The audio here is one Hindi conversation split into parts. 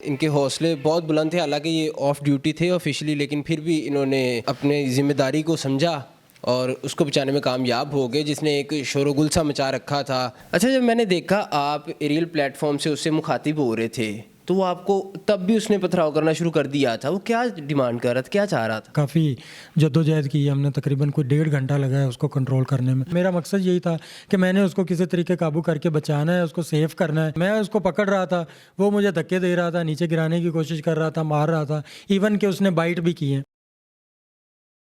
इनके हौसले बहुत बुलंद थे, हालांकि ये ऑफ ड्यूटी थे ऑफिशियली, लेकिन फिर भी इन्होंने अपने ज़िम्मेदारी को समझा और उसको बचाने में कामयाब हो गए, जिसने एक शोरगुल सा मचा रखा था। अच्छा, जब मैंने देखा आप एरियल प्लेटफॉर्म से उससे मुखातिब हो रहे थे, तो वो आपको तब भी उसने पथराव करना शुरू कर दिया था। वो क्या डिमांड कर रहा था, क्या चाह रहा था? काफ़ी जद्दोजहद की हमने, तकरीबन कोई 1.5 घंटा लगा है उसको कंट्रोल करने में। मेरा मकसद यही था कि मैंने उसको किसी तरीके काबू करके बचाना है, उसको सेव करना है। मैं उसको पकड़ रहा था, वो मुझे धक्के दे रहा था, नीचे गिराने की कोशिश कर रहा था, मार रहा था, इवन कि उसने बाइट भी की है।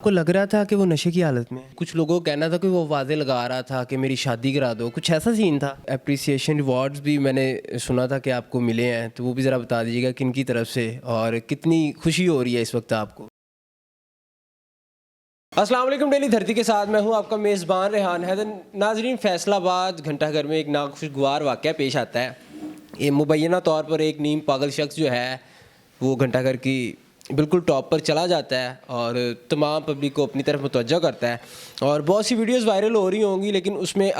आपको लग रहा था कि वो नशे की हालत में? कुछ लोगों को कहना था कि वो वादे लगा रहा था कि मेरी शादी करा दो, कुछ ऐसा सीन था? अप्रिसिएशन रिवॉर्ड्स भी मैंने सुना था कि आपको मिले हैं, तो वो भी ज़रा बता दीजिएगा किन की तरफ से और कितनी खुशी हो रही है इस वक्त आपको? अस्सलाम वालेकुम, डेली धरती के साथ मैं हूं आपका मेज़बान रेहान हैदर। नाजरीन, फैसलाबाद घंटाघर में एक नाखुशगवार वाक़या पेश आता है। ये मुबैना तौर पर एक नीम पागल शख्स जो है वो घंटाघर की बिल्कुल टॉप पर चला जाता है और तमाम पब्लिक को अपनी तरफ मुतवज्जह करता है और बहुत सी वीडियोस वायरल हो रही होंगी, लेकिन उसमें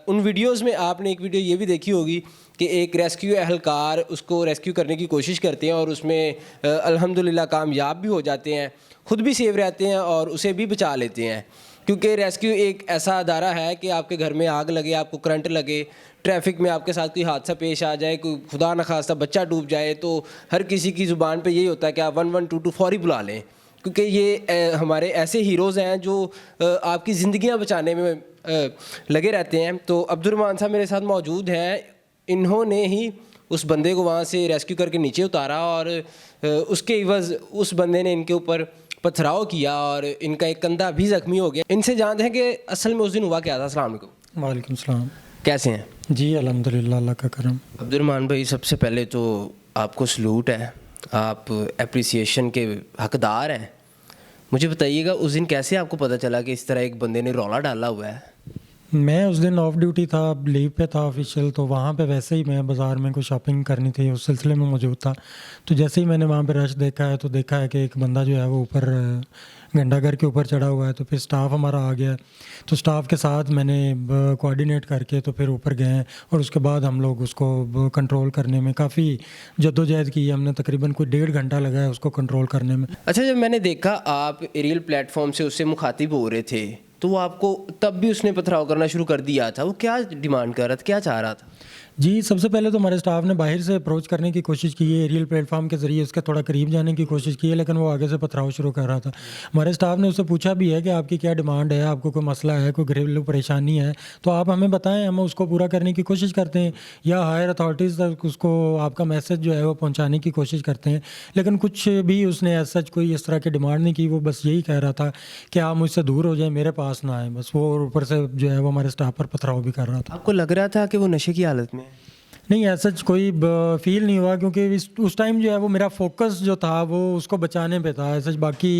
उन वीडियोस में आपने एक वीडियो ये भी देखी होगी कि एक रेस्क्यू एहलकार उसको रेस्क्यू करने की कोशिश करते हैं और उसमें अल्हम्दुलिल्लाह कामयाब भी हो जाते हैं, खुद भी सेव रहते हैं और उसे भी बचा लेते हैं। क्योंकि रेस्क्यू एक ऐसा अदारा है कि आपके घर में आग लगे, आपको करंट लगे, ट्रैफिक में आपके साथ कोई हादसा पेश आ जाए, कोई खुदा न खास्ता बच्चा डूब जाए, तो हर किसी की ज़ुबान पे यही होता है कि आप 1122 फौरी बुला लें। क्योंकि ये हमारे ऐसे हीरोज़ हैं जो आपकी ज़िंदगियां बचाने में लगे रहते हैं। तो अब्दुर्रहमान साहब मेरे साथ मौजूद हैं। इन्होंने ही उस बंदे को वहाँ से रेस्क्यू करके नीचे उतारा और उसके इवज़ उस बंदे ने इनके ऊपर पथराव किया और इनका एक कंधा भी ज़ख्मी हो गया। इनसे जानते हैं कि असल में उस दिन हुआ क्या था। अस्सलाम वालेकुम। वालेकुम सलाम। कैसे हैं? जी अल्हम्दुलिल्लाह, अल्लाह का करम। अब्दुर्रहमान भाई, सबसे पहले तो आपको सलूट है, आप एप्रिसिएशन के हकदार हैं। मुझे बताइएगा उस दिन कैसे आपको पता चला कि इस तरह एक बंदे ने रौला डाला हुआ है? मैं उस दिन ऑफ ड्यूटी था, लीव पे था ऑफिशियल, तो वहाँ पे वैसे ही मैं बाज़ार में कुछ शॉपिंग करनी थी, उस सिलसिले में मौजूद था। तो जैसे ही मैंने वहाँ पे रश देखा है तो देखा है कि एक बंदा जो है वो ऊपर घंटाघर के ऊपर चढ़ा हुआ है। तो फिर स्टाफ हमारा आ गया, तो स्टाफ के साथ मैंने कोऑर्डिनेट करके तो फिर ऊपर गए और उसके बाद हम लोग उसको कंट्रोल करने में काफ़ी जद्दोजहद की हमने, तकरीबन कोई 1.5 घंटा लगा है उसको कंट्रोल करने में। अच्छा, जब मैंने देखा आप एरियल प्लेटफॉर्म से उससे मुखातिब हो रहे थे, तो वो आपको तब भी उसने पथराव करना शुरू कर दिया था। वो क्या डिमांड कर रहा था, क्या चाह रहा था? जी, सबसे पहले तो हमारे स्टाफ ने बाहर से अप्रोच करने की कोशिश की है, एरियल प्लेटफॉर्म के ज़रिए उसके थोड़ा करीब जाने की कोशिश की है, लेकिन वो आगे से पथराव शुरू कर रहा था। हमारे स्टाफ ने उससे पूछा भी है कि आपकी क्या डिमांड है, आपको कोई मसला है, कोई घरेलू परेशानी है तो आप हमें बताएं, हम उसको पूरा करने की कोशिश करते हैं या हायर अथॉरिटीज़ तक उसको आपका मैसेज जो है वो पहुँचाने की कोशिश करते हैं। लेकिन कुछ भी उसने एज सच कोई इस तरह की डिमांड नहीं की। वो बस यही कह रहा था कि आप मुझसे दूर हो जाएँ, मेरे पास ना आएँ, बस वो। और ऊपर से जो है वो हमारे स्टाफ पर पथराव भी कर रहा था। आपको लग रहा था कि वो नशे की हालत में है? नहीं, ऐसा कोई फील नहीं हुआ, क्योंकि उस टाइम जो है वो मेरा फोकस जो था वो उसको बचाने पे था। ऐसा बाकी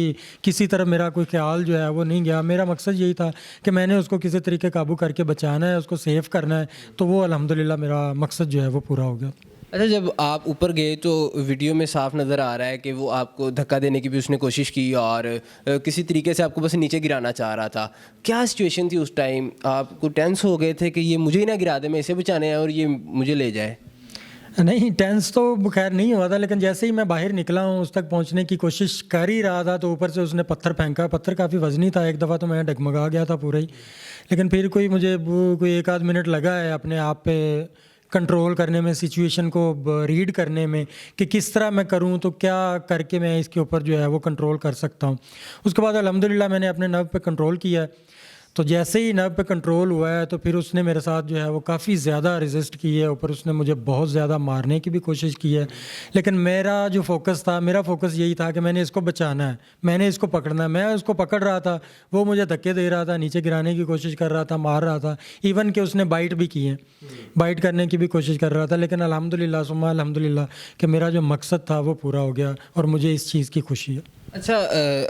किसी तरह मेरा कोई ख्याल जो है वो नहीं गया। मेरा मकसद यही था कि मैंने उसको किसी तरीके काबू करके बचाना है, उसको सेव करना है, तो वो अल्हम्दुलिल्लाह मेरा मकसद जो है वो पूरा हो गया। अच्छा, जब आप ऊपर गए तो वीडियो में साफ नज़र आ रहा है कि वो आपको धक्का देने की भी उसने कोशिश की और किसी तरीके से आपको बस नीचे गिराना चाह रहा था। क्या सिचुएशन थी उस टाइम? आपको टेंस हो गए थे कि ये मुझे ही ना गिरा दे, मैं इसे बचाने आया और ये मुझे ले जाए? नहीं, टेंस तो खैर नहीं हुआ था, लेकिन जैसे ही मैं बाहर निकला हूँ, उस तक पहुँचने की कोशिश कर ही रहा था तो ऊपर से उसने पत्थर फेंका। पत्थर काफ़ी वज़नी था, एक दफ़ा तो मैं डगमगा गया था पूरा ही। लेकिन फिर मुझे कोई 1 आध मिनट लगा है अपने आप पे कंट्रोल करने में, सिचुएशन को रीड करने में कि किस तरह मैं करूं, तो क्या करके मैं इसके ऊपर जो है वो कंट्रोल कर सकता हूं। उसके बाद अल्हम्दुलिल्लाह मैंने अपने नर्व पे कंट्रोल किया है। तो जैसे ही नर्व पे कंट्रोल हुआ है तो फिर उसने मेरे साथ जो है वो काफ़ी ज़्यादा रेजिस्ट की है, ऊपर उसने मुझे बहुत ज़्यादा मारने की भी कोशिश की है। लेकिन मेरा जो फोकस था, मेरा फोकस यही था कि मैंने इसको बचाना है, मैंने इसको पकड़ना है। मैं उसको पकड़ रहा था, वो मुझे धक्के दे रहा था, नीचे गिराने की कोशिश कर रहा था, मार रहा था, इवन कि उसने बाइट भी की है, बाइट करने की भी कोशिश कर रहा था। लेकिन अल्हम्दुलिल्लाह सुम्मा अल्हम्दुलिल्लाह कि मेरा जो मकसद था वो पूरा हो गया और मुझे इस चीज़ की खुशी है। अच्छा,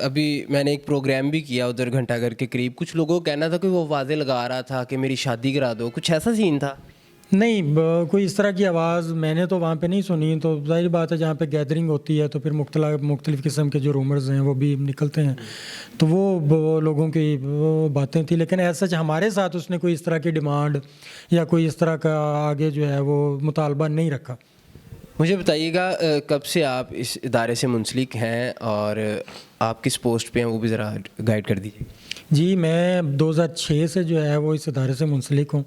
अभी मैंने एक प्रोग्राम भी किया उधर घंटाघर के करीब। कुछ लोगों को कहना था कि वो वादे लगा रहा था कि मेरी शादी करा दो, कुछ ऐसा सीन था? नहीं, कोई इस तरह की आवाज़ मैंने तो वहाँ पे नहीं सुनी। तो ज़ाहिर बात है, जहाँ पे गैदरिंग होती है तो फिर मुख्तलिफ़ किस्म के जो रूमर्स हैं वो भी निकलते हैं, तो वो लोगों की वो बातें थी। लेकिन ऐसा हमारे साथ उसने कोई इस तरह की डिमांड या कोई इस तरह का आगे जो है वो मुतालबा नहीं रखा। मुझे बताइएगा कब से आप इस इदारे से मुंसलिक हैं और आप किस पोस्ट पे हैं, वो भी ज़रा गाइड कर दीजिए। जी मैं 2006 से जो है वो इस इदारे से मुंसलिक हूँ।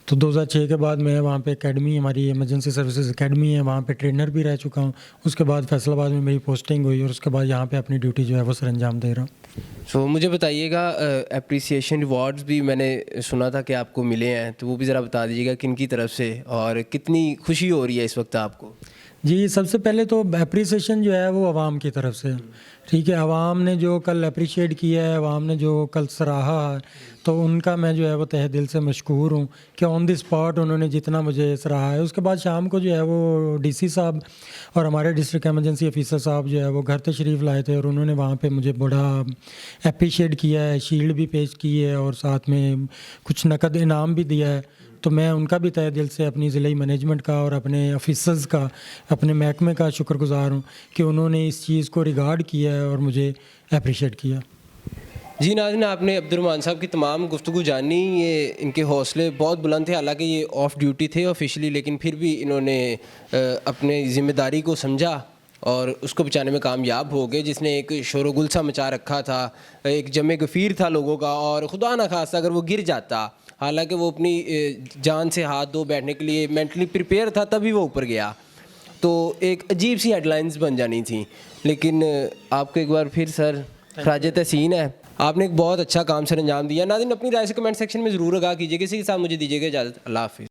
तो 2006 के बाद मैं वहाँ पे एकेडमी, हमारी इमरजेंसी सर्विसेज एकेडमी है, वहाँ पे ट्रेनर भी रह चुका हूँ। उसके बाद फैसलाबाद में मेरी पोस्टिंग हुई और उसके बाद यहाँ पे अपनी ड्यूटी जो है वो सरअंजाम दे रहा हूँ। सो मुझे बताइएगा अप्रिसिएशन रिवॉर्ड्स भी मैंने सुना था कि आपको मिले हैं, तो वो भी ज़रा बता दीजिएगा किन की तरफ से और कितनी खुशी हो रही है इस वक्त आपको। जी सबसे पहले तो अप्रिसिएशन जो है वो आवाम की तरफ से, ठीक है। आवाम ने जो कल अप्रिशिएट किया है, आवाम ने जो कल सराहा है, तो उनका मैं जो है वो तहे दिल से मशकूर हूँ कि ऑन द स्पॉट उन्होंने जितना मुझे सराहा है। उसके बाद शाम को जो है वो डीसी साहब और हमारे डिस्ट्रिक्ट एमरजेंसी ऑफिसर साहब जो है वो घर तशरीफ़ लाए थे और उन्होंने वहाँ पे मुझे बड़ा अप्रिशिएट किया है, शील्ड भी पेश की है और साथ में कुछ नकद इनाम भी दिया है। तो मैं उनका भी तहे दिल से अपनी ज़िले मैनेजमेंट का और अपने ऑफिसर्स का, अपने महकमे का शुक्रगुज़ार हूँ कि उन्होंने इस चीज़ को रिगार्ड किया है और मुझे अप्रिशिएट किया। जी नाज़रीन, आपने अब्दुर्रहमान साहब की तमाम गुफ्तगू जानी। ये इनके हौसले बहुत बुलंद थे, हालांकि ये ऑफ ड्यूटी थे ऑफिशियली, लेकिन फिर भी इन्होंने अपने ज़िम्मेदारी को समझा और उसको बचाने में कामयाब हो गए। जिसने एक शोरगुल सा मचा रखा था, एक जमे गफ़ीर था लोगों का, और खुदा ना खास्ता अगर वो गिर जाता, हालांकि वो अपनी जान से हाथ धो बैठने के लिए मेंटली प्रिपेयर था, तभी वो ऊपर गया, तो एक अजीब सी हेडलाइंस बन जानी थी। लेकिन आपको एक बार फिर सर खराज तहसीन है, आपने एक बहुत अच्छा काम सर अंजाम दिया। नाज़रीन, अपनी राय से कमेंट सेक्शन में ज़रूर आगाह कीजिए। किसी के साथ मुझे दीजिएगा इजाज़त। अल्लाह हाफ़िज़।